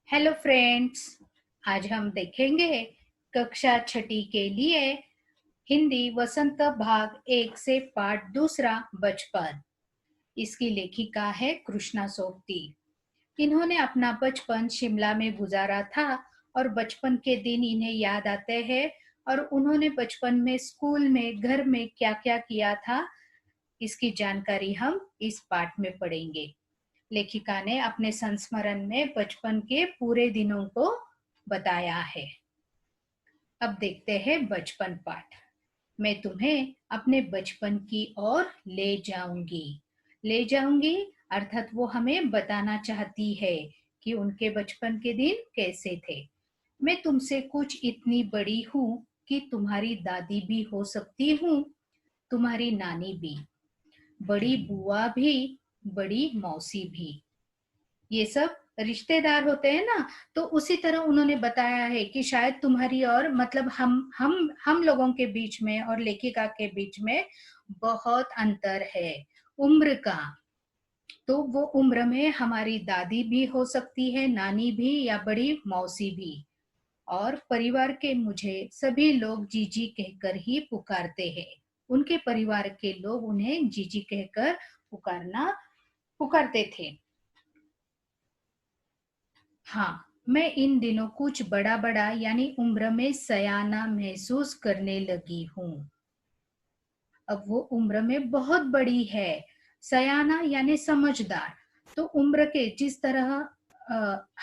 Hello friends. आज हम देखेंगे कक्षा छठी के लिए हिंदी वसंत भाग 1 से पाठ दूसरा बचपन। इसकी लेखिका है कृष्णा सोबती। इन्होंने अपना बचपन शिमला में गुजारा था और बचपन के दिन इन्हें याद आते हैं और उन्होंने बचपन में स्कूल में घर में क्या क्या किया था, इसकी जानकारी हम इस पाठ में पढ़ेंगे। लेखिका ने अपने संस्मरण में बचपन के पूरे दिनों को बताया है। अब देखते हैं बचपन पाठ। मैं तुम्हें अपने बचपन की ओर ले जाऊंगी अर्थात वो हमें बताना चाहती है कि उनके बचपन के दिन कैसे थे। मैं तुमसे कुछ इतनी बड़ी हूँ कि तुम्हारी दादी भी हो सकती हूँ, तुम्हारी नानी भी, बड़ी बुआ भी, बड़ी मौसी भी। ये सब रिश्तेदार होते हैं ना, तो उसी तरह उन्होंने बताया है कि शायद तुम्हारी और मतलब हम लोगों के बीच में और लेखिका के बीच में बहुत अंतर है उम्र का। तो वो उम्र में हमारी दादी भी हो सकती है, नानी भी या बड़ी मौसी भी। और परिवार के मुझे सभी लोग जीजी कहकर ही पुकारते हैं। उनके परिवार के लोग उन्हें जीजी कहकर पुकारते थे। हाँ, मैं इन दिनों कुछ बड़ा बड़ा यानी उम्र में सयाना महसूस करने लगी हूँ। अब वो उम्र में बहुत बड़ी है। सयाना यानी समझदार। तो उम्र के जिस तरह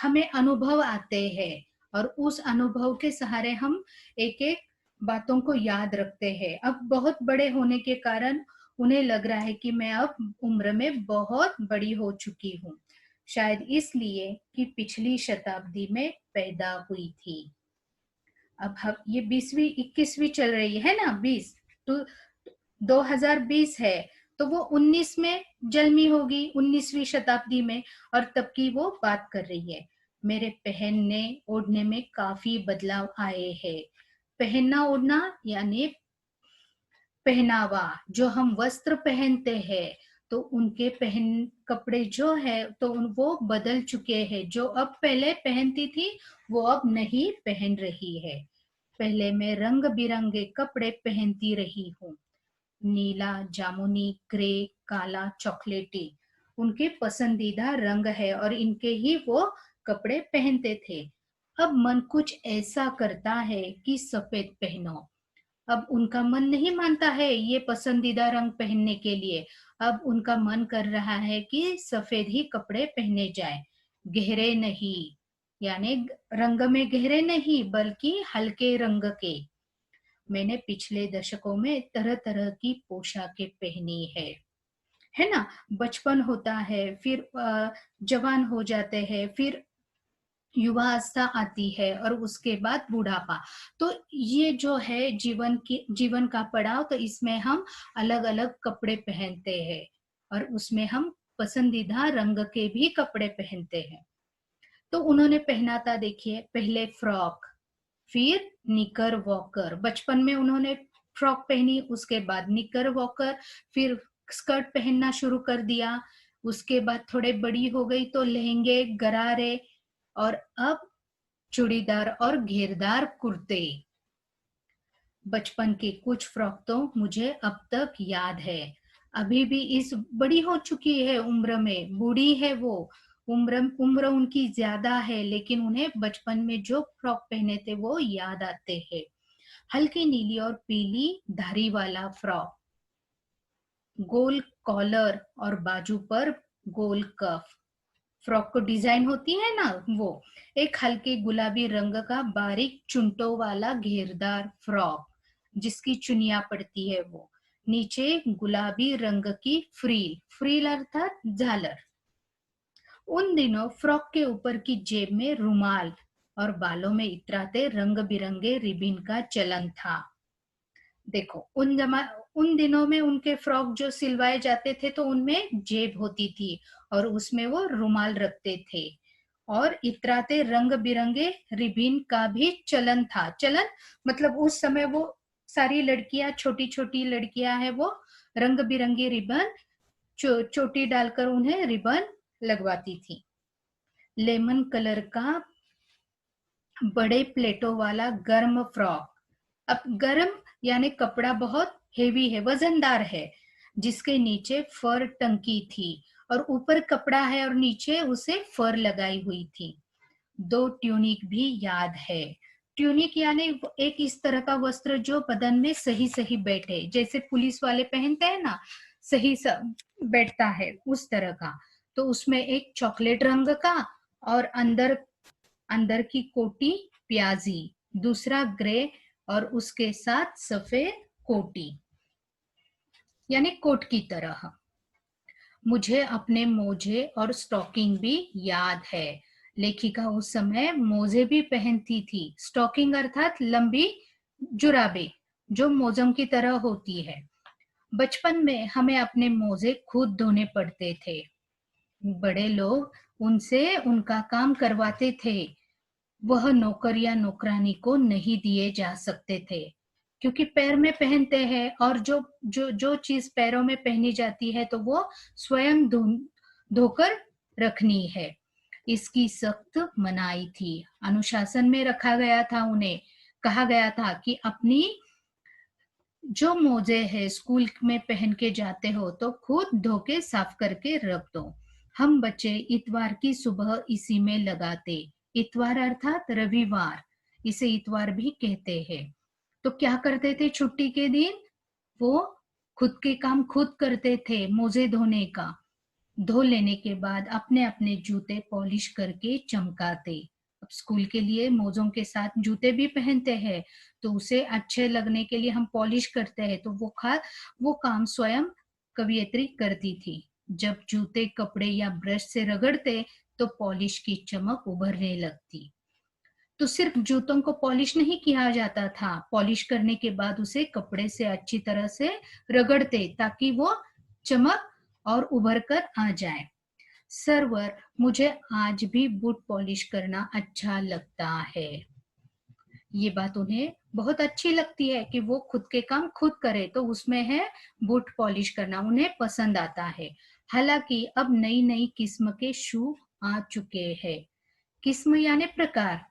हमें अनुभव आते हैं और उस अनुभव के सहारे हम एक एक बातों को याद रखते हैं। अब बहुत बड़े होने के कारण उन्हें लग रहा है कि मैं अब उम्र में बहुत बड़ी हो चुकी हूँ, शायद इसलिए कि पिछली शताब्दी में पैदा हुई थी। अब हम ये 20वीं 21वीं चल रही है ना, 20 तो 2020 है, तो वो 19 में जन्मी होगी, 19वीं शताब्दी में। और तब की वो बात कर रही है। मेरे पहनने ओढ़ने में काफी बदलाव आए हैं। पहनना ओढ़ना यानी पहनावा, जो हम वस्त्र पहनते हैं, तो उनके पहन कपड़े जो है तो वो बदल चुके हैं। जो अब पहले पहनती थी वो अब नहीं पहन रही है। पहले मैं रंग बिरंगे कपड़े पहनती रही हूँ। नीला, जामुनी, ग्रे, काला, चॉकलेटी उनके पसंदीदा रंग है और इनके ही वो कपड़े पहनते थे। अब मन कुछ ऐसा करता है कि सफेद पहनो। अब उनका मन नहीं मानता है ये पसंदीदा रंग पहनने के लिए। अब उनका मन कर रहा है कि सफेद ही कपड़े पहने जाए, गहरे नहीं, यानी रंग में गहरे नहीं बल्कि हल्के रंग के। मैंने पिछले दशकों में तरह तरह की पोशाकें पहनी है ना। बचपन होता है, फिर जवान हो जाते हैं, फिर युवावस्था आती है और उसके बाद बुढ़ापा। तो ये जो है जीवन का पड़ाव, तो इसमें हम अलग अलग कपड़े पहनते हैं और उसमें हम पसंदीदा रंग के भी कपड़े पहनते हैं। तो उन्होंने पहना था, देखिए, पहले फ्रॉक, फिर निकर वॉकर। बचपन में उन्होंने फ्रॉक पहनी, उसके बाद निकर वॉकर, फिर स्कर्ट पहनना शुरू कर दिया। उसके बाद थोड़े बड़ी हो गई तो लहंगे, गरारे, और अब चूड़ीदार और घेरदार कुर्ते। बचपन की कुछ फ्रॉक तो मुझे अब तक याद है। अभी भी इस बड़ी हो चुकी है उम्र में, बूढ़ी है वो, उम्र उम्र उनकी ज्यादा है, लेकिन उन्हें बचपन में जो फ्रॉक पहने थे वो याद आते हैं। हल्की नीली और पीली धारी वाला फ्रॉक, गोल कॉलर और बाजू पर गोल कफ। फ्रॉक को डिजाइन होती है ना वो। एक हल्के गुलाबी रंग का बारीक चुंटों वाला घेरदार फ्रॉक जिसकी चुनिया पड़ती है वो। नीचे गुलाबी रंग की फ्रील, फ्रील अर्थात झालर। उन दिनों फ्रॉक के ऊपर की जेब में रुमाल और बालों में इतराते रंग बिरंगे रिबिन का चलन था। देखो, उन दिनों में उनके फ्रॉक जो सिलवाए जाते थे तो उनमें जेब होती थी और उसमें वो रुमाल रखते थे और इतराते रंग बिरंगे रिबिन का भी चलन था। चलन मतलब उस समय वो सारी लड़कियां, छोटी छोटी लड़कियां हैं, वो रंग बिरंगी रिबन चोटी डालकर उन्हें रिबन लगवाती थी। लेमन कलर का बड़े प्लेटों वाला गर्म फ्रॉक। अब गर्म यानी कपड़ा बहुत हेवी है, वजनदार है, जिसके नीचे फर टंकी थी और ऊपर कपड़ा है और नीचे उसे फर लगाई हुई थी। 2 ट्यूनिक भी याद है। ट्यूनिक यानी एक इस तरह का वस्त्र जो बदन में सही-सही बैठे, जैसे पुलिस वाले पहनते हैं ना, सही स बैठता है, उस तरह का। तो उसमें एक चॉकलेट रंग का और अंदर अंदर की कोटी प्याजी, दूसरा ग्रे और उसके साथ सफेद कोटी, यानी कोट की तरह। मुझे अपने मोजे और स्टॉकिंग भी याद है। लेखिका उस समय मोजे भी पहनती थी। स्टॉकिंग अर्थात लंबी जुराबे जो मोजों की तरह होती है। बचपन में हमें अपने मोजे खुद धोने पड़ते थे। बड़े लोग उनसे उनका काम करवाते थे। वह नौकर या नौकरानी को नहीं दिए जा सकते थे, क्योंकि पैर में पहनते हैं और जो जो जो चीज पैरों में पहनी जाती है तो वो स्वयं धोकर रखनी है। इसकी सख्त मनाही थी। अनुशासन में रखा गया था उन्हें। कहा गया था कि अपनी जो मोजे है स्कूल में पहन के जाते हो तो खुद धो के साफ करके रख दो। हम बच्चे इतवार की सुबह इसी में लगाते। इतवार अर्थात रविवार, इसे इतवार भी कहते हैं। तो क्या करते थे छुट्टी के दिन? वो खुद के काम खुद करते थे, मोजे धोने का। धो लेने के बाद अपने अपने जूते पॉलिश करके चमकाते। अब स्कूल के लिए मोजों के साथ जूते भी पहनते हैं, तो उसे अच्छे लगने के लिए हम पॉलिश करते हैं, तो वो काम स्वयं कवियत्री करती थी। जब जूते कपड़े या ब्रश से रगड़ते तो पॉलिश की चमक उभरने लगती। तो सिर्फ जूतों को पॉलिश नहीं किया जाता था, पॉलिश करने के बाद उसे कपड़े से अच्छी तरह से रगड़ते ताकि वो चमक और उभर कर आ जाए। सर्वर, मुझे आज भी बूट पॉलिश करना अच्छा लगता है। ये बात उन्हें बहुत अच्छी लगती है कि वो खुद के काम खुद करे, तो उसमें है बूट पॉलिश करना, उन्हें पसंद आता है। हालांकि अब नई नई किस्म के शू आ चुके हैं। किस्म यानी प्रकार।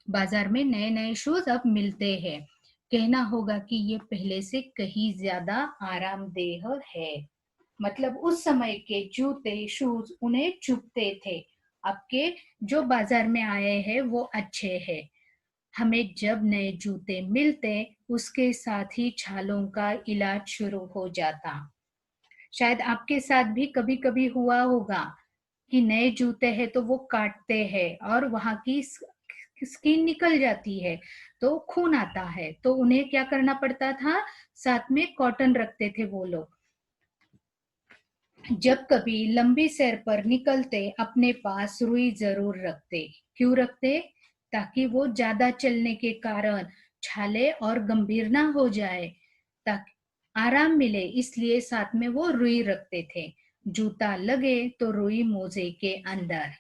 बाजार में नए नए शूज अब मिलते हैं। कहना होगा कि ये पहले से कहीं ज्यादा आरामदेह है। मतलब उस समय के जूते शूज उन्हें चुभते थे। अब के जो बाजार में आए हैं वो अच्छे हैं। हमें जब नए जूते मिलते उसके साथ ही छालों का इलाज शुरू हो जाता। शायद आपके साथ भी कभी कभी हुआ होगा कि नए जूते हैं तो वो काटते हैं और वहां की स्किन निकल जाती है, तो खून आता है, तो उन्हें क्या करना पड़ता था? साथ में कॉटन रखते थे वो लोग। जब कभी लंबी सैर पर निकलते अपने पास रुई जरूर रखते। क्यों रखते? ताकि वो ज्यादा चलने के कारण छाले और गंभीर ना हो जाए, ताकि आराम मिले, इसलिए साथ में वो रुई रखते थे। जूता लगे तो रुई मोजे के अंदर।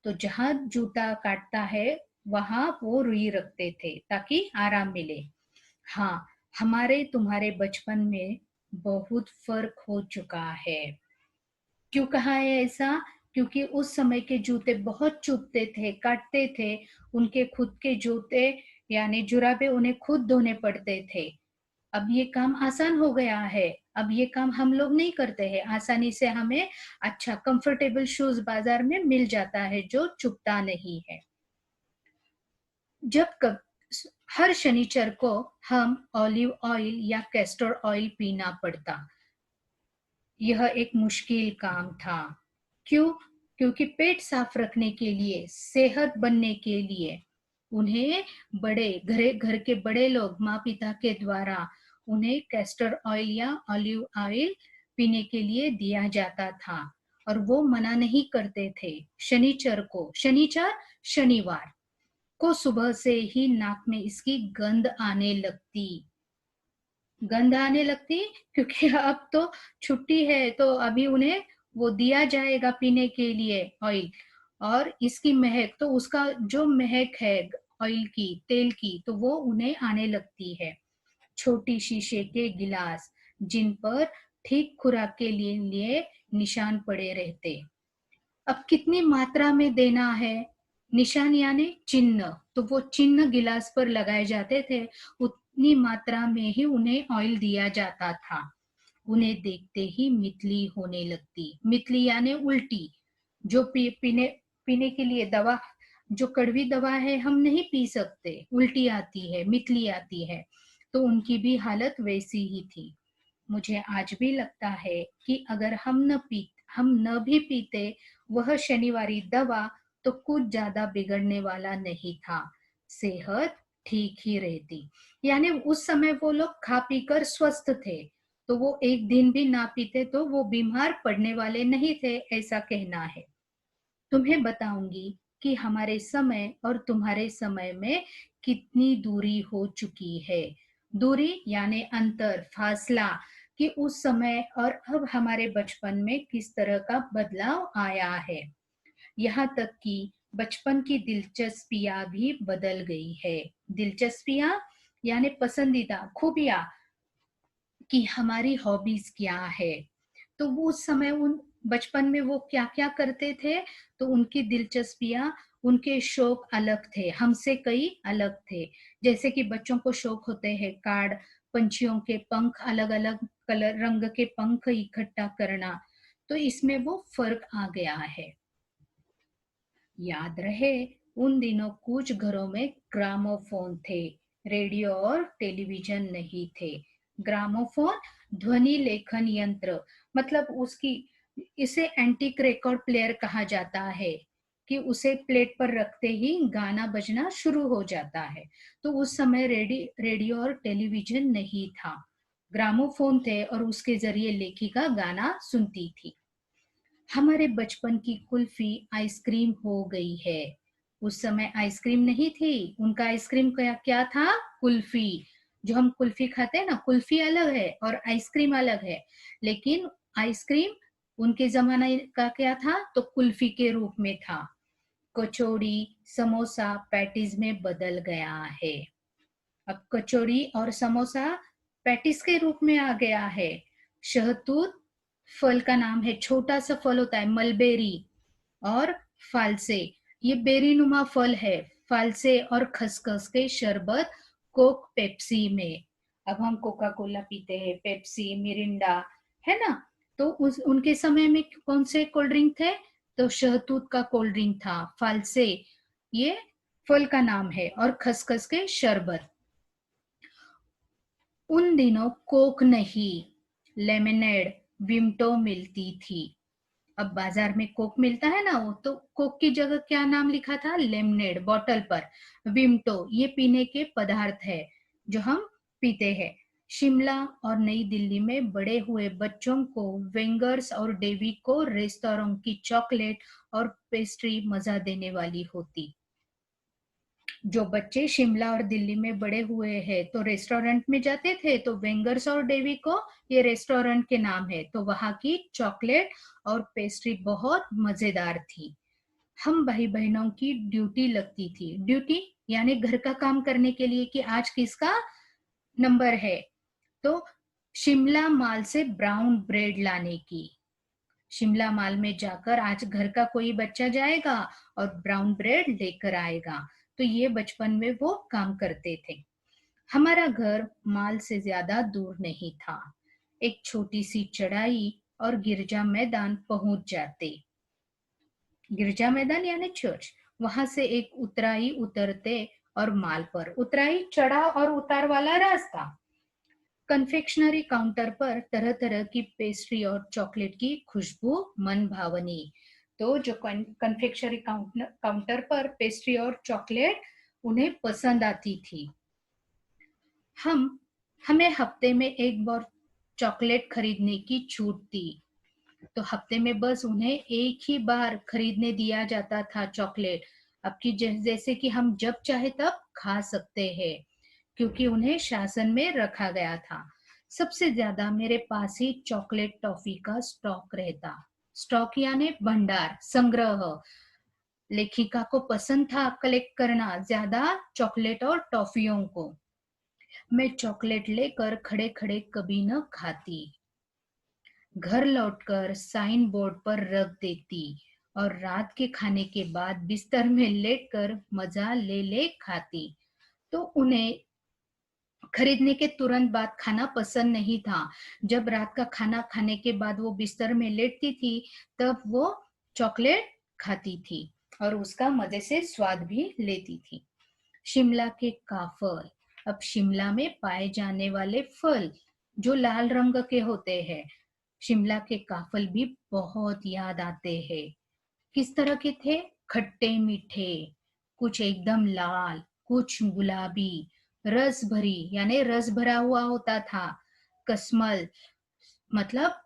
तो जहां जूता काटता है वहां वो रुई रखते थे ताकि आराम मिले। हाँ, हमारे तुम्हारे बचपन में बहुत फर्क हो चुका है। क्यों कहा है ऐसा? क्योंकि उस समय के जूते बहुत चुभते थे, काटते थे। उनके खुद के जूते यानी जुराबे उन्हें खुद धोने पड़ते थे। अब ये काम आसान हो गया है। अब ये काम हम लोग नहीं करते हैं। आसानी से हमें अच्छा कंफर्टेबल शूज बाजार में मिल जाता है जो चुभता नहीं है। जब कब हर शनिचर को हम ऑलिव ऑयल या कैस्टर ऑयल पीना पड़ता। यह एक मुश्किल काम था। क्यों? क्योंकि पेट साफ रखने के लिए, सेहत बनने के लिए उन्हें घर के बड़े लोग माँ पिता के द्वारा उन्हें कैस्टर ऑयल या ऑलिव ऑयल पीने के लिए दिया जाता था और वो मना नहीं करते थे। शनिवार को सुबह से ही नाक में इसकी गंध आने लगती, क्योंकि अब तो छुट्टी है तो अभी उन्हें वो दिया जाएगा पीने के लिए ऑयल। और इसकी महक, तो उसका जो महक है ऑयल की, तेल की, तो वो उन्हें आने लगती है। छोटी शीशे के गिलास जिन पर ठीक खुराक के लिए निशान पड़े रहते। अब कितनी मात्रा में देना है? निशान यानी चिन्ह, तो वो चिन्ह गिलास पर लगाए जाते थे, उतनी मात्रा में ही उन्हें ऑयल दिया जाता था। उन्हें देखते ही मितली होने लगती। मितली यानी उल्टी, जो पीने के लिए दवा, जो कड़वी दवा है हम नहीं पी सकते, उल्टी आती है, मितली आती है, तो उनकी भी हालत वैसी ही थी। मुझे आज भी लगता है कि अगर हम न भी पीते वह शनिवारी दवा, तो कुछ ज्यादा बिगड़ने वाला नहीं था, सेहत ठीक ही रहती। यानी उस समय वो लोग खा पीकर स्वस्थ थे, तो वो एक दिन भी ना पीते तो वो बीमार पड़ने वाले नहीं थे, ऐसा कहना है। तुम्हें बताऊंगी कि हमारे समय और तुम्हारे समय में कितनी दूरी हो चुकी है। दूरी यानी अंतर, फासला, कि उस समय और अब हमारे बचपन में किस तरह का बदलाव आया है। यहाँ तक कि बचपन की दिलचस्पियां भी बदल गई है। दिलचस्पियां यानी पसंदीदा खूबियां, कि हमारी हॉबीज क्या है। तो वो उस समय उन बचपन में वो क्या क्या करते थे, तो उनकी दिलचस्पियां, उनके शौक अलग थे, हमसे कई अलग थे। जैसे कि बच्चों को शौक होते हैं कार्ड, पंछियों के पंख, अलग अलग कलर रंग के पंख इकट्ठा करना, तो इसमें वो फर्क आ गया है। याद रहे, उन दिनों कुछ घरों में ग्रामोफोन थे, रेडियो और टेलीविजन नहीं थे। ग्रामोफोन ध्वनि लेखन यंत्र, मतलब उसकी, इसे एंटीक रिकॉर्ड प्लेयर कहा जाता है, कि उसे प्लेट पर रखते ही गाना बजना शुरू हो जाता है। तो उस समय रेडियो और टेलीविजन नहीं था, ग्रामोफोन थे और उसके जरिए लेखिका गाना सुनती थी। हमारे बचपन की कुल्फी आइसक्रीम हो गई है। उस समय आइसक्रीम नहीं थी, उनका आइसक्रीम क्या क्या था, कुल्फी। जो हम कुल्फी खाते हैं ना, कुल्फी अलग है और आइसक्रीम अलग है। लेकिन आइसक्रीम उनके जमाने का क्या था, तो कुल्फी के रूप में था। कचौड़ी, समोसा पैटीज में बदल गया है। अब कचौड़ी और समोसा पैटिस के रूप में आ गया है। शहतूत फल का नाम है, छोटा सा फल होता है, मलबेरी। और फालसे, ये बेरी नुमा फल है। फालसे और खसखस के शरबत कोक पेप्सी में। अब हम कोका कोला पीते हैं, पेप्सी, मिरिंडा, है ना। तो उनके समय में कौन से कोल्ड ड्रिंक थे, तो शहतूत का कोल्ड ड्रिंक था, फालसे ये फल का नाम है, और खसखस के शरबत। उन दिनों कोक नहीं, लेमनेड, विम्टो मिलती थी। अब बाजार में कोक मिलता है ना, वो तो कोक की जगह क्या नाम लिखा था, लेमनेड बॉटल पर। विम्टो ये पीने के पदार्थ है जो हम पीते हैं। शिमला और नई दिल्ली में बड़े हुए बच्चों को वेंगर्स और डेवी को रेस्तोरेंट की चॉकलेट और पेस्ट्री मजा देने वाली होती। जो बच्चे शिमला और दिल्ली में बड़े हुए हैं, तो रेस्टोरेंट में जाते थे, तो वेंगर्स और डेवी को ये रेस्टोरेंट के नाम है, तो वहां की चॉकलेट और पेस्ट्री बहुत मजेदार थी। हम भाई बहनों की ड्यूटी लगती थी, ड्यूटी यानी घर का काम करने के लिए, कि आज किसका नंबर है, तो शिमला माल से ब्राउन ब्रेड लाने की। शिमला माल में जाकर आज घर का कोई बच्चा जाएगा और ब्राउन ब्रेड लेकर आएगा। तो ये बचपन में वो काम करते थे। हमारा घर माल से ज्यादा दूर नहीं था, एक छोटी सी चढ़ाई और गिरजा मैदान पहुंच जाते। गिरजा मैदान यानी चर्च, वहां से एक उतराई उतरते और माल पर। उतराई चढ़ाव और उतार वाला रास्ता। कन्फेक्शनरी काउंटर पर तरह तरह की पेस्ट्री और चॉकलेट की खुशबू मन भावनी। तो जो कन्फेक्शनरी काउंटर पर पेस्ट्री और चॉकलेट उन्हें पसंद आती थी। हम हमें हफ्ते में एक बार चॉकलेट खरीदने की छूट थी, तो हफ्ते में बस उन्हें एक ही बार खरीदने दिया जाता था चॉकलेट। अब की जैसे कि हम जब चाहे तब खा सकते हैं, क्योंकि उन्हें शासन में रखा गया था। सबसे ज्यादा मेरे पास ही चॉकलेट टॉफी का स्टॉक रहता। स्टॉक यानी भंडार, संग्रह। लेखिका को पसंद था कलेक्ट करना ज्यादा चॉकलेट और टॉफियों को। मैं चॉकलेट लेकर खड़े खड़े कभी न खाती, घर लौटकर साइन बोर्ड पर रख देती और रात के खाने के बाद बिस्तर में लेटकर मजा ले ले खाती। तो उन्हें खरीदने के तुरंत बाद खाना पसंद नहीं था। जब रात का खाना खाने के बाद वो बिस्तर में लेटती थी, तब वो चॉकलेट खाती थी और उसका मजे से स्वाद भी लेती थी। शिमला के काफल। अब शिमला में पाए जाने वाले फल जो लाल रंग के होते हैं, शिमला के काफल भी बहुत याद आते हैं। किस तरह के थे? खट्टे मीठे, कुछ एकदम लाल, कुछ गुलाबी, रस भरी यानी रस भरा हुआ होता था। कसमल मतलब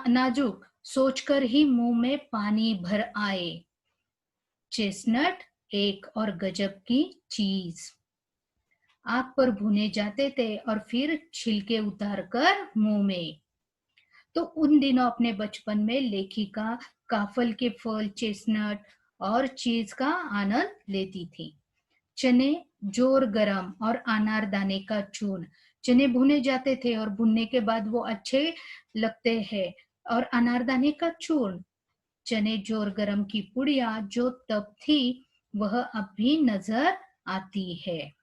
नाजुक, सोचकर ही मुंह में पानी भर आए। चेस्टनट एक और गजब की चीज, आग पर भुने जाते थे और फिर छिलके उतारकर मुंह में। तो उन दिनों अपने बचपन में लेखिका काफल के फल, चेस्टनट और चीज का आनंद लेती थी। चने जोर गरम और अनारदाने का चूर्ण, चने भुने जाते थे और भुनने के बाद वो अच्छे लगते हैं। और अनारदाने का चूर्ण, चने जोर गरम की पुड़िया जो तब थी वह अब भी नजर आती है।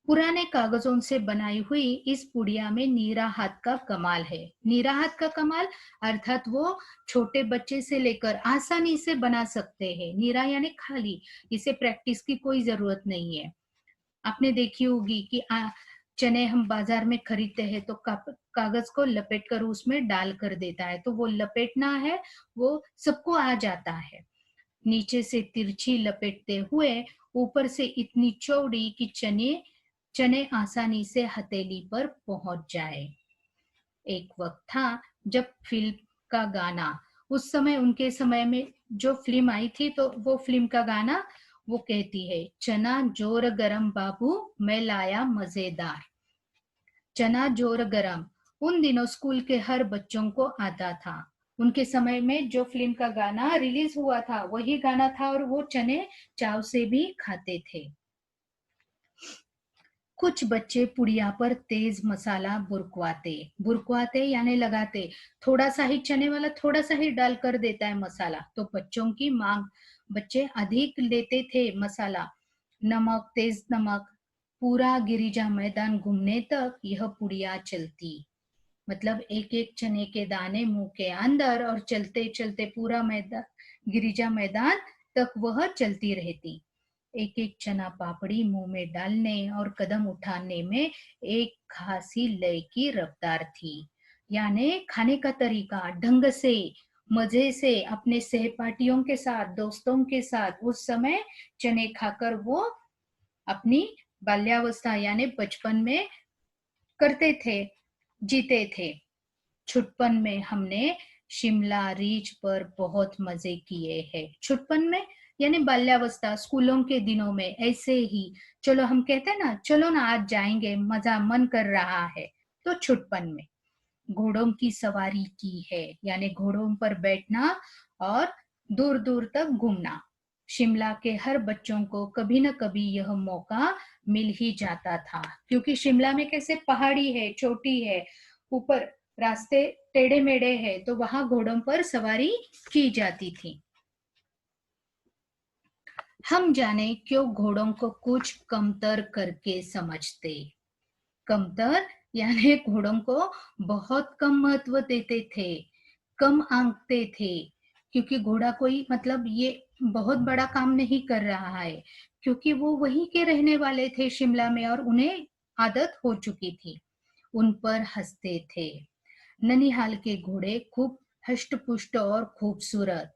पुराने कागजों से बनाई हुई इस पुड़िया में नीरा हाथ का कमाल है। नीरा हाथ का कमाल अर्थात वो छोटे बच्चे से लेकर आसानी से बना सकते हैं। नीरा यानी खाली, इसे प्रैक्टिस की कोई जरूरत नहीं है। आपने देखी होगी कि चने हम बाजार में खरीदते हैं तो कागज को लपेट कर उसमें डाल कर देता है, तो वो लपेटना है वो सबको आ जाता है। नीचे से तिरछी लपेटते हुए ऊपर से इतनी चौड़ी कि चने चने आसानी से हथेली पर पहुंच जाए। एक वक्त था जब फिल्म का गाना, उस समय उनके समय में जो फिल्म आई थी तो वो फिल्म का गाना वो कहती है, चना जोर गरम बाबू मैं लाया मजेदार। चना जोर गरम उन दिनों स्कूल के हर बच्चों को आता था। उनके समय में जो फिल्म का गाना रिलीज हुआ था वही गाना था और वो चने चाव से भी खाते थे। कुछ बच्चे पुड़िया पर तेज मसाला बुरकवाते, बुरकवाते यानी लगाते, थोड़ा सा ही चने वाला थोड़ा सा ही डाल कर देता है मसाला, तो बच्चों की मांग, बच्चे अधिक लेते थे मसाला। नमक, तेज नमक, पूरा गिरिजा मैदान घूमने तक यह पुड़िया चलती। मतलब एक एक चने के दाने मुंह के अंदर और चलते चलते पूरा मैदान, गिरिजा मैदान तक वह चलती रहती। एक एक चना पापड़ी मुंह में डालने और कदम उठाने में एक खासी लय की रफ्तार थी। यानी खाने का तरीका ढंग से, मजे से अपने सहपाठियों के साथ, दोस्तों के साथ उस समय चने खाकर वो अपनी बाल्यावस्था यानी बचपन में करते थे, जीते थे। छुटपन में हमने शिमला रिज पर बहुत मजे किए हैं। छुटपन में यानी बाल्यावस्था, स्कूलों के दिनों में ऐसे ही चलो हम कहते हैं ना, चलो ना आज जाएंगे, मजा मन कर रहा है, तो छुटपन में घोड़ों की सवारी की है, यानी घोड़ों पर बैठना और दूर दूर तक घूमना। शिमला के हर बच्चों को कभी न कभी यह मौका मिल ही जाता था, क्योंकि शिमला में कैसे पहाड़ी है, चोटी है, ऊपर रास्ते टेढ़े मेढ़े है, तो वहां घोड़ों पर सवारी की जाती थी। हम जाने क्यों घोड़ों को कुछ कमतर करके समझते। कमतर यानी घोड़ों को बहुत कम महत्व देते थे, कम आंकते थे, क्योंकि घोड़ा कोई मतलब ये बहुत बड़ा काम नहीं कर रहा है, क्योंकि वो वहीं के रहने वाले थे शिमला में और उन्हें आदत हो चुकी थी। उन पर हंसते थे। ननिहाल के घोड़े खूब हष्ट-पुष्ट और खूबसूरत।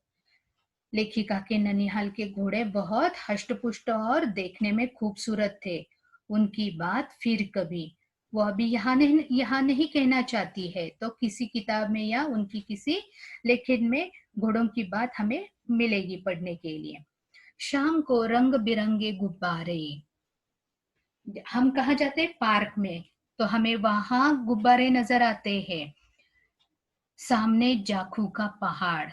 लेखिका के ननिहाल के घोड़े बहुत हष्ट-पुष्ट और देखने में खूबसूरत थे। उनकी बात फिर कभी, वो अभी यहाँ नहीं कहना चाहती है, तो किसी किताब में या उनकी किसी लेखन में घोड़ों की बात हमें मिलेगी पढ़ने के लिए। शाम को रंग बिरंगे गुब्बारे, हम कहाँ जाते हैं? पार्क में, तो हमें वहां गुब्बारे नजर आते हैं। सामने जाखू का पहाड़,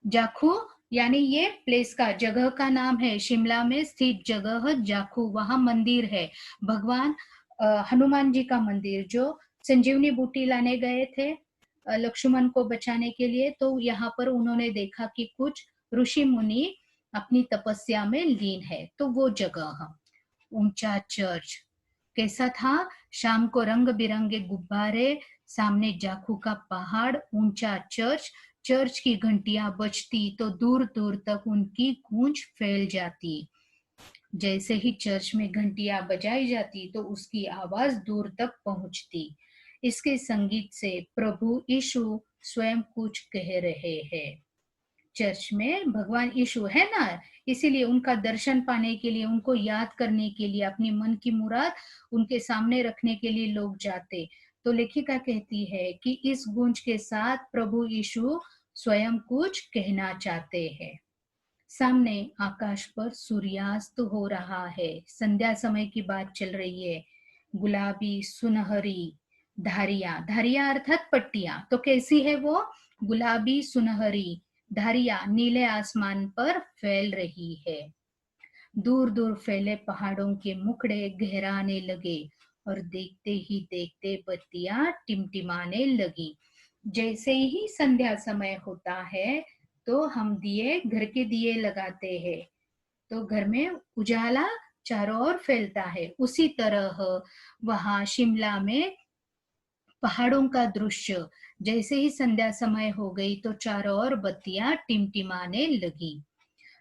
जाखू यानी ये प्लेस का, जगह का नाम है, शिमला में स्थित जगह जाखू, वहां मंदिर है। भगवान हनुमान जी का मंदिर जो संजीवनी बूटी लाने गए थे, लक्ष्मण को बचाने के लिए, तो यहाँ पर उन्होंने देखा कि कुछ ऋषि मुनि अपनी तपस्या में लीन है, तो वो जगह ऊंचा चर्च कैसा था? शाम को रंग बिरंगे गुब्बारे, सामने जाखू का पहाड़, ऊंचा चर्च। चर्च की घंटियां बजती तो दूर दूर तक उनकी गूंज फैल जाती। जैसे ही चर्च में घंटियां बजाई जाती तो उसकी आवाज दूर तक पहुंचती। इसके संगीत से प्रभु यीशु स्वयं कुछ कह रहे हैं। चर्च में भगवान यीशु है ना, इसीलिए उनका दर्शन पाने के लिए, उनको याद करने के लिए, अपनी मन की मुराद उनके सामने रखने के लिए लोग जाते। तो लेखिका कहती है कि इस गूंज के साथ प्रभु यीशु स्वयं कुछ कहना चाहते हैं। सामने आकाश पर सूर्यास्त हो रहा है, संध्या समय की बात चल रही है। गुलाबी सुनहरी धारियां, धारियां अर्थात पट्टियां, तो कैसी है वो? गुलाबी सुनहरी धारियां नीले आसमान पर फैल रही है। दूर दूर फैले पहाड़ों के मुखड़े गहराने लगे और देखते ही देखते बत्तियां टिमटिमाने लगी। जैसे ही संध्या समय होता है तो हम दिए, घर के दिए लगाते हैं, तो घर में उजाला चारों ओर फैलता है। उसी तरह वहां शिमला में पहाड़ों का दृश्य, जैसे ही संध्या समय हो गई तो चारों ओर बत्तियां टिमटिमाने लगी।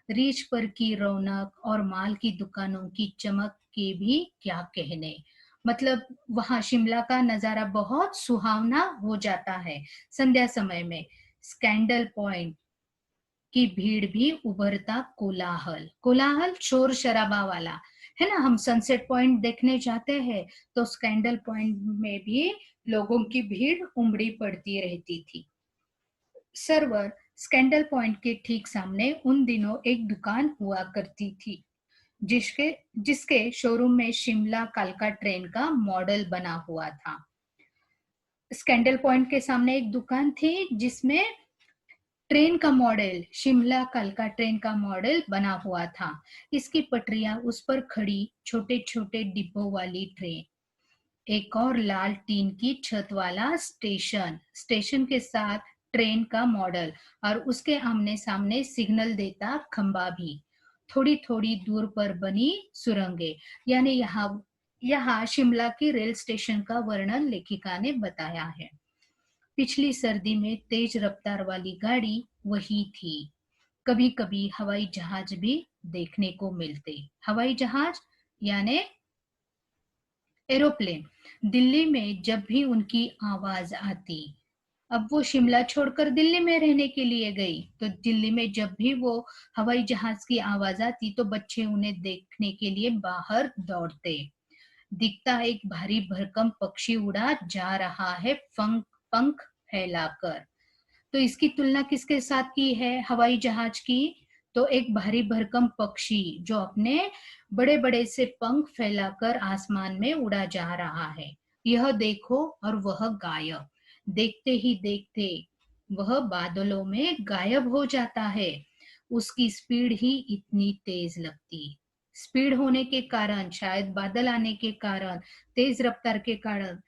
रीछ पर की रौनक और माल की दुकानों की चमक के भी क्या कहने। मतलब वहां शिमला का नजारा बहुत सुहावना हो जाता है संध्या समय में। स्कैंडल पॉइंट की भीड़ भी उभरता कोलाहल, कोलाहल शोर शराबा वाला है ना। हम सनसेट पॉइंट देखने जाते हैं तो स्कैंडल पॉइंट में भी लोगों की भीड़ उमड़ी पड़ती रहती थी। सर्वर स्कैंडल पॉइंट के ठीक सामने उन दिनों एक दुकान हुआ करती थी, जिसके जिसके शोरूम में शिमला कालका ट्रेन का मॉडल बना हुआ था। स्कैंडल पॉइंट के सामने एक दुकान थी जिसमें ट्रेन का मॉडल, शिमला कालका ट्रेन का मॉडल बना हुआ था। इसकी पटरियां, उस पर खड़ी छोटे छोटे डिब्बों वाली ट्रेन, एक और लाल टीन की छत वाला स्टेशन, स्टेशन के साथ ट्रेन का मॉडल और उसके आमने सामने सिग्नल देता खंबा भी, थोड़ी थोड़ी दूर पर बनी सुरंगें। यानी यहाँ शिमला की रेल स्टेशन का वर्णन लेखिका ने बताया है। पिछली सर्दी में तेज रफ्तार वाली गाड़ी वही थी। कभी कभी हवाई जहाज भी देखने को मिलते। हवाई जहाज यानी एरोप्लेन। दिल्ली में जब भी उनकी आवाज आती, अब वो शिमला छोड़कर दिल्ली में रहने के लिए गई, तो दिल्ली में जब भी वो हवाई जहाज की आवाज आती तो बच्चे उन्हें देखने के लिए बाहर दौड़ते। दिखता एक भारी भरकम पक्षी उड़ा जा रहा है, पंख पंख फैलाकर। तो इसकी तुलना किसके साथ की है हवाई जहाज की? तो एक भारी भरकम पक्षी जो अपने बड़े बड़े से पंख फैलाकर आसमान में उड़ा जा रहा है। यह देखो और वह गायब, देखते ही देखते वह बादलों में गायब हो जाता है। उसकी स्पीड ही इतनी तेज लगती। स्पीड होने के कारण, शायद बादल आने के कारण, तेज रफ्तार के कारण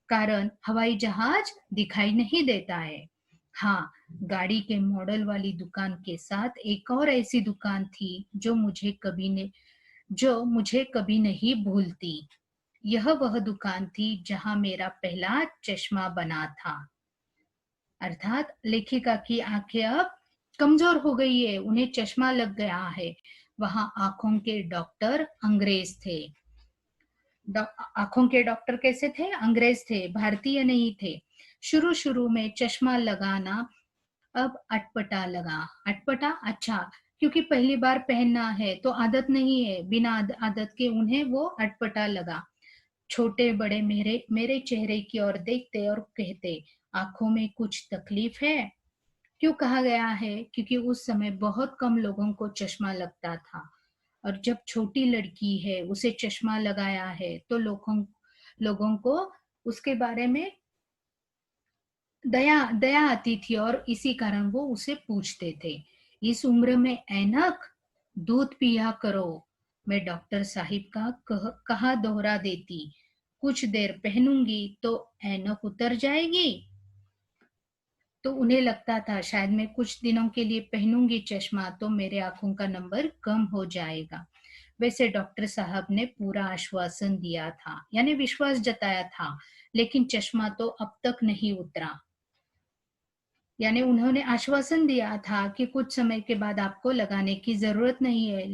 कारण हवाई जहाज दिखाई नहीं देता है। हाँ, गाड़ी के मॉडल वाली दुकान के साथ एक और ऐसी दुकान थी जो मुझे कभी नहीं भूलती। यह वह दुकान थी जहां मेरा पहला चश्मा बना था। अर्थात लेखिका की आंखें अब कमजोर हो गई है, उन्हें चश्मा लग गया है। वहां आंखों के डॉक्टर अंग्रेज थे। आंखों के डॉक्टर कैसे थे? अंग्रेज थे, भारतीय नहीं थे। शुरू शुरू में चश्मा लगाना अब अटपटा लगा। अटपटा, अच्छा, क्योंकि पहली बार पहनना है तो आदत नहीं है, बिना आदत के उन्हें वो अटपटा लगा। छोटे बड़े मेरे मेरे चेहरे की ओर देखते और कहते, आंखों में कुछ तकलीफ है? क्यों कहा गया है? क्योंकि उस समय बहुत कम लोगों को चश्मा लगता था, और जब छोटी लड़की है उसे चश्मा लगाया है तो लोगों को उसके बारे में दया दया आती थी, और इसी कारण वो उसे पूछते थे, इस उम्र में ऐनक? दूध पिया करो। मैं डॉक्टर साहिब का कहा दोहरा देती, कुछ देर पहनूंगी तो ऐनक उतर जाएगी। तो उन्हें लगता था शायद मैं कुछ दिनों के लिए पहनूंगी चश्मा तो मेरे आंखों का नंबर कम हो जाएगा। वैसे डॉक्टर साहब ने पूरा आश्वासन दिया था, यानी विश्वास जताया था, लेकिन चश्मा तो अब तक नहीं उतरा। यानी उन्होंने आश्वासन दिया था कि कुछ समय के बाद आपको लगाने की जरूरत नहीं है,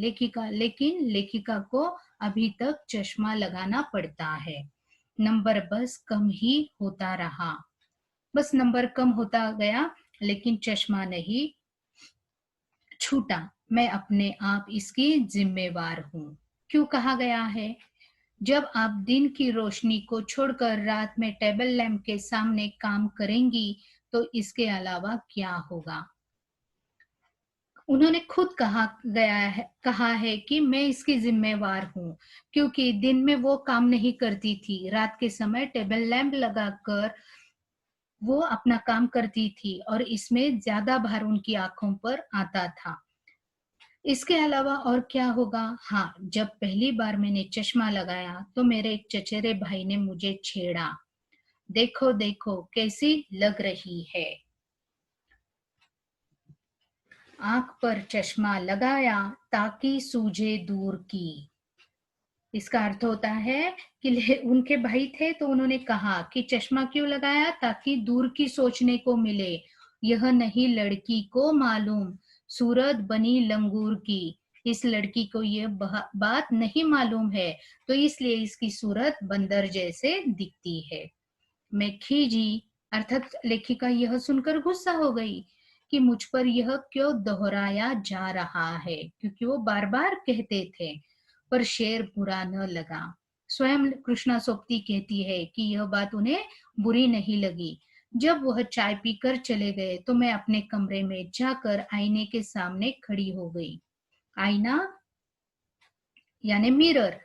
लेकिन लेखिका को अभी तक चश्मा लगाना पड़ता है। नंबर बस कम ही होता रहा। बस नंबर कम होता गया, लेकिन चश्मा नहीं छूटा। मैं अपने आप इसकी जिम्मेवार हूँ। क्यों कहा गया है? जब आप दिन की रोशनी को छोड़कर रात में टेबल लैंप के सामने काम करेंगी, तो इसके अलावा क्या होगा? उन्होंने खुद कहा है कि मैं इसकी जिम्मेवार हूँ, क्योंकि दिन में वो काम नहीं करती थी, रात के समय टेबल लैंप लगाकर वो अपना काम करती थी और इसमें ज्यादा भार उनकी आंखों पर आता था। इसके अलावा और क्या होगा? हाँ, जब पहली बार मैंने चश्मा लगाया तो मेरे एक चचेरे भाई ने मुझे छेड़ा। देखो देखो कैसी लग रही है। आंख पर चश्मा लगाया ताकि सूझे दूर की। इसका अर्थ होता है कि उनके भाई थे तो उन्होंने कहा कि चश्मा क्यों लगाया? ताकि दूर की सोचने को मिले। यह नहीं लड़की को मालूम, सूरत बनी लंगूर की। इस लड़की को यह बात नहीं मालूम है, तो इसलिए इसकी सूरत बंदर जैसे दिखती है। मैं खीजी, अर्थात लेखिका यह सुनकर गुस्सा हो गई कि मुझ पर यह क्यों दोहराया जा रहा है, क्योंकि वो बार बार कहते थे। पर शेर बुरा न लगा। स्वयं कृष्णा सोप्ती कहती है कि यह बात उन्हें बुरी नहीं लगी। जब वह चाय पीकर चले गए तो मैं अपने कमरे में जाकर आईने के सामने खड़ी हो गई। आईना यानी मिरर।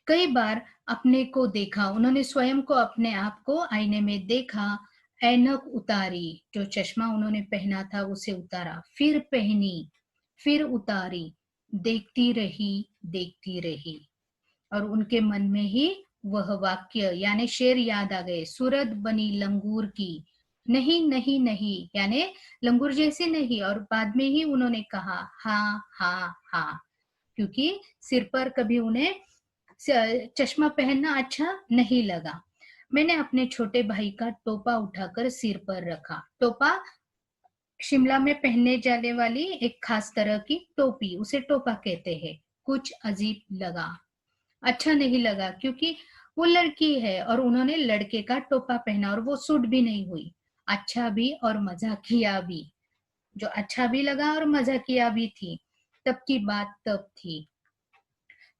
कई बार अपने को देखा, उन्होंने स्वयं को, अपने आप को आईने में देखा। ऐनक उतारी, जो चश्मा उन्होंने पहना था उसे उतारा, फिर पहनी, फिर उतारी, देखती रही और उनके मन में ही वह वाक्य यानी शेर याद आ गए। सूरत बनी लंगूर की, नहीं नहीं नहीं, यानी लंगूर जैसे नहीं। और बाद में ही उन्होंने कहा हाँ हाँ हाँ, क्योंकि सिर पर कभी उन्हें चश्मा पहनना अच्छा नहीं लगा। मैंने अपने छोटे भाई का टोपा उठाकर सिर पर रखा। टोपा शिमला में पहनने जाने वाली एक खास तरह की टोपी, उसे टोपा कहते हैं। कुछ अजीब लगा, अच्छा नहीं लगा, क्योंकि वो लड़की है और उन्होंने लड़के का टोपा पहना और वो सूट भी नहीं हुई। अच्छा भी और मजाकिया भी। जो अच्छा भी लगा और मजाकिया भी थी। तब की बात तब थी।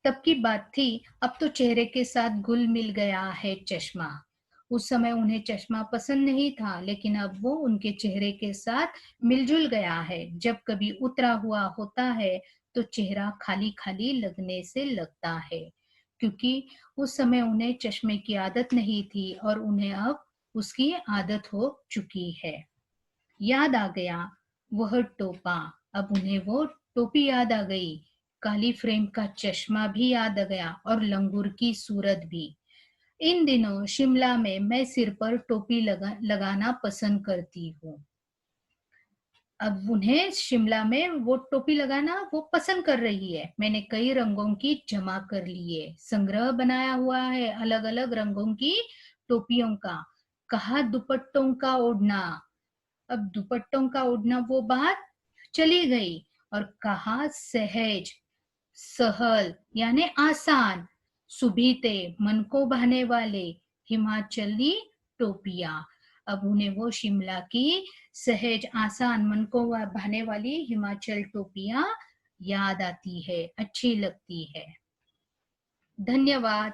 तब की बात थी। अब तो चेहरे के साथ घुल मिल गया है चश्मा। उस समय उन्हें चश्मा पसंद नहीं था, लेकिन अब वो उनके चेहरे के साथ मिलजुल गया है। जब कभी उतरा हुआ होता है तो चेहरा खाली खाली लगने से लगता है, क्योंकि उस समय उन्हें चश्मे की आदत नहीं थी और उन्हें अब उसकी आदत हो चुकी है। याद आ गया वह टोपा। अब उन्हें वो टोपी याद आ गई, काली फ्रेम का चश्मा भी याद आ गया और लंगूर की सूरत भी। इन दिनों शिमला में मैं सिर पर टोपी लगाना पसंद करती हूँ। अब उन्हें शिमला में वो टोपी लगाना वो पसंद कर रही है। मैंने कई रंगों की जमा कर ली है, संग्रह बनाया हुआ है अलग अलग रंगों की टोपियों का। कहा दुपट्टों का ओढ़ना। अब दुपट्टों का ओढ़ना वो बात चली गई। और कहा सहज, सहल यानी आसान, सुभीते मन को भाने वाले हिमाचली टोपियां। अब उन्हें वो शिमला की सहज आसान मन को भाने वाली हिमाचल टोपियां याद आती है, अच्छी लगती है। धन्यवाद।